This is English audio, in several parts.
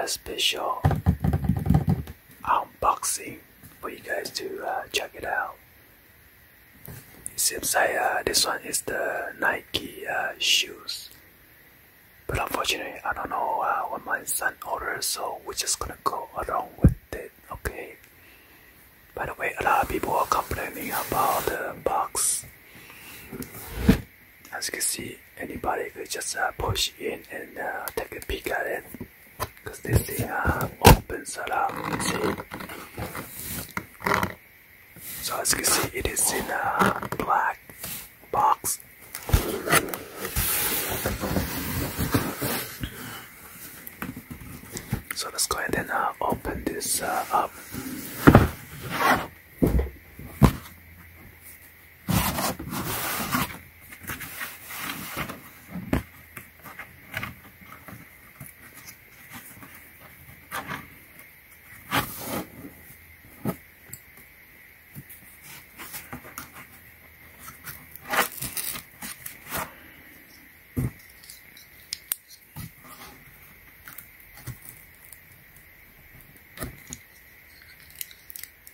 special unboxing for you guys to check it out. It seems like this one is the Nike shoes, but unfortunately I don't know what my son ordered, so we're just gonna go along with it. Okay. By the way, a lot of people are complaining about the box. As you can see, anybody could just push in and take a peek at it, because this thing opens it up, you see. So as you can see, it is in a black box. So let's go ahead and open this up.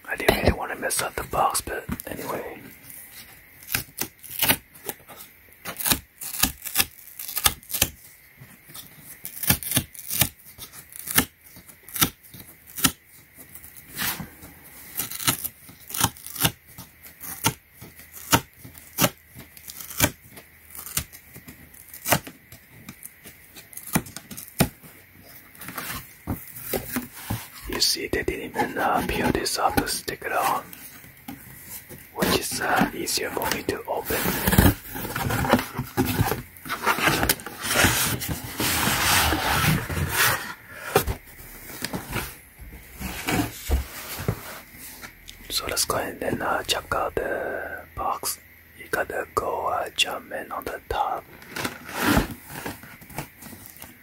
I didn't really want to mess up the box, but anyway. You see, they didn't even peel this off to stick it on, which is easier for me to open. So let's go ahead and check out the box. You got the Go Jumpman on the top.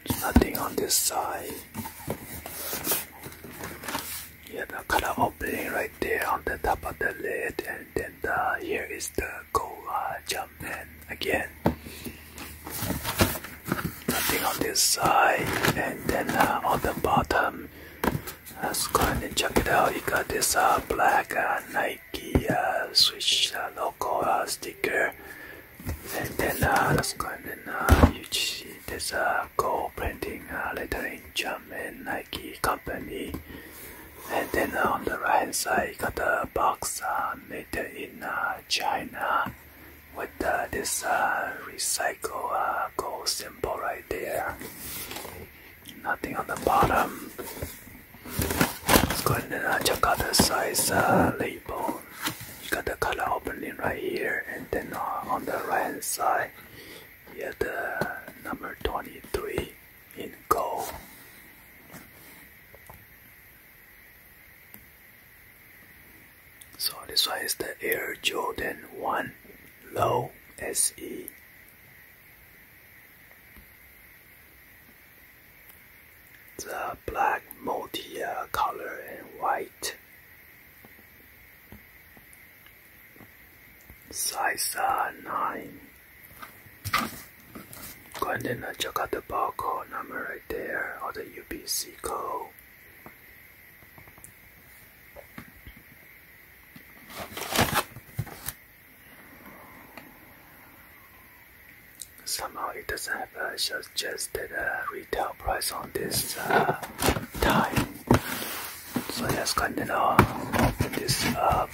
There's nothing on this side. Yeah, the color opening right there on the top of the lid, and then here is the Go Jumpman again. Nothing on this side, and then on the bottom, let's go ahead and check it out. You got this black Nike Swish logo sticker, and then let's go ahead and you see this gold printing lettering Jumpman Nike company. And then on the right hand side, you got the box made in China with this recycle gold symbol right there. Nothing on the bottom. Let's go ahead and check out the size label. You got the color opening right here, and then on the right hand side, you have the number 23 in gold. So this one is the Air Jordan 1 Low SE. It's a black multi-color and white. Size 9. Go ahead and check out the barcode number right there, or the UPC code. Somehow it doesn't have a suggested retail price on this time. So let's go ahead and open this up.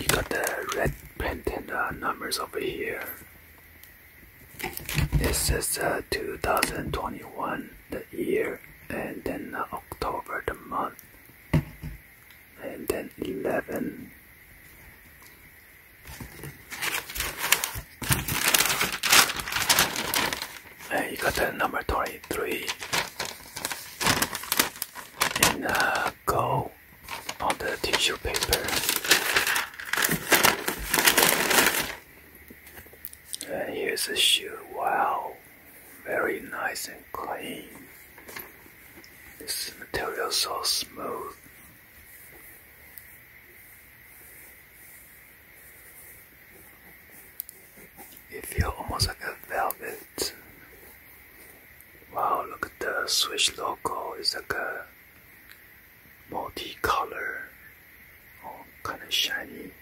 You got the red printed numbers over here. It says 2021 the year, and then October the month, and then 11. And you got the number 23 in gold on the tissue paper. And here's the shoe. Wow, very nice and clean. This material is so smooth. It feels almost like a velvet. Switch logo is like a multicolor, or kind of shiny.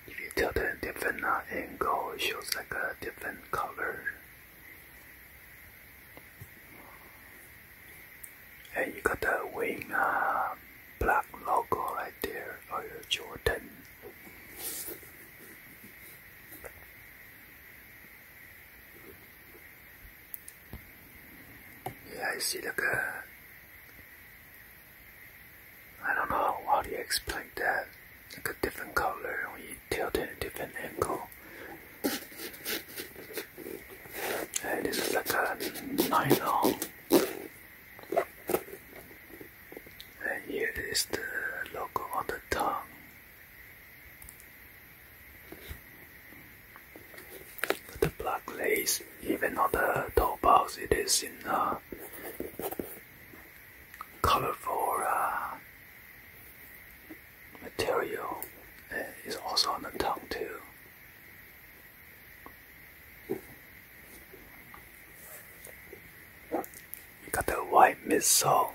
If you tilt it at a different angle, it shows like a different color. And you got the wing black logo right there, or your Jordan. Yeah, I see like I don't know how do you explain that, like a different color when you tilt it at a different angle. And this is like a nylon. And here is the logo on the tongue. The black lace, even on the toe box, it is in colorful material, and it's also on the tongue too. You got the white midsole.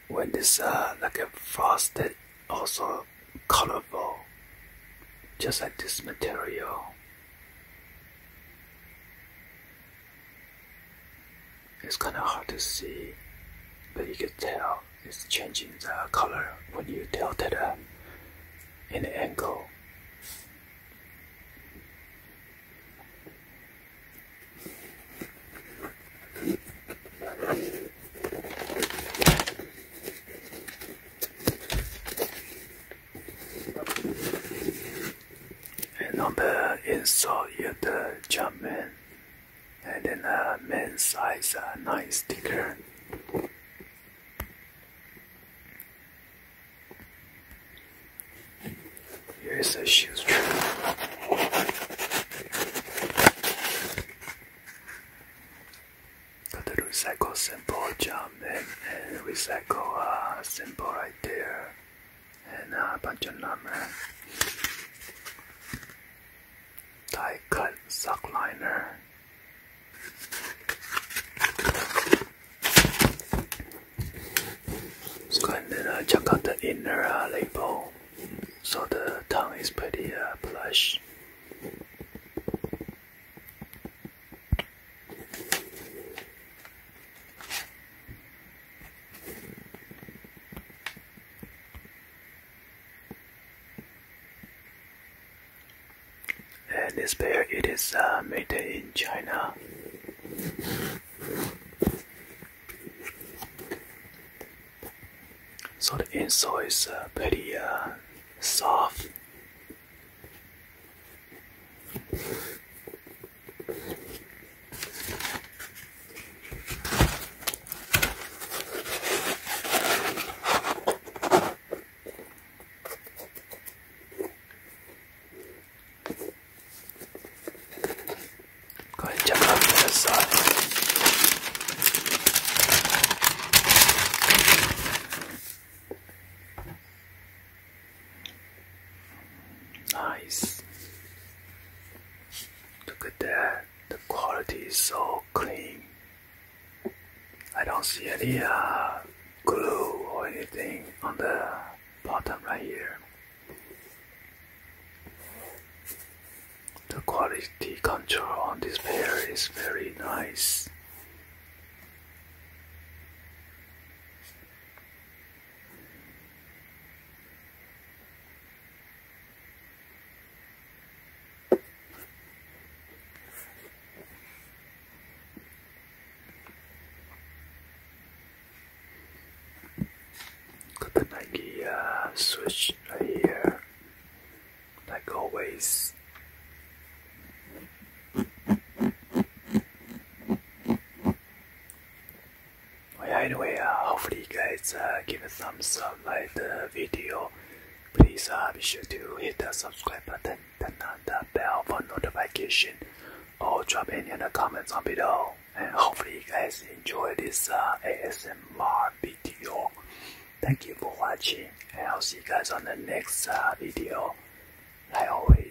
When this like a frosted, also colorful, just like this material. It's kind of hard to see, but you can tell it's changing the color when you tilt it in an angle. And on the insole, you have the Jumpman, and then a men's size 9 sticker. Here's a shoe strap. Got the recycle symbol, Jumpman, and recycle symbol right there, and a bunch of numbers. Die cut sock liner. Let's go ahead and check out the inner label. So the tongue is pretty plush. And this pair, it is made in China. So the insole is pretty soft. Go ahead and check out the other side. Nice. Look at that. The quality is so clean. I don't see any glue or anything on the bottom right here. The quality control on this pair is very nice. Got the Nike switch right here, like always. Well, yeah, anyway, hopefully you guys give a thumbs up, like the video. Please be sure to hit the subscribe button, turn on the bell for notification, or drop any other comments on below. And hopefully you guys enjoy this ASMR video. Thank you for watching, and I'll see you guys on the next video. Like always.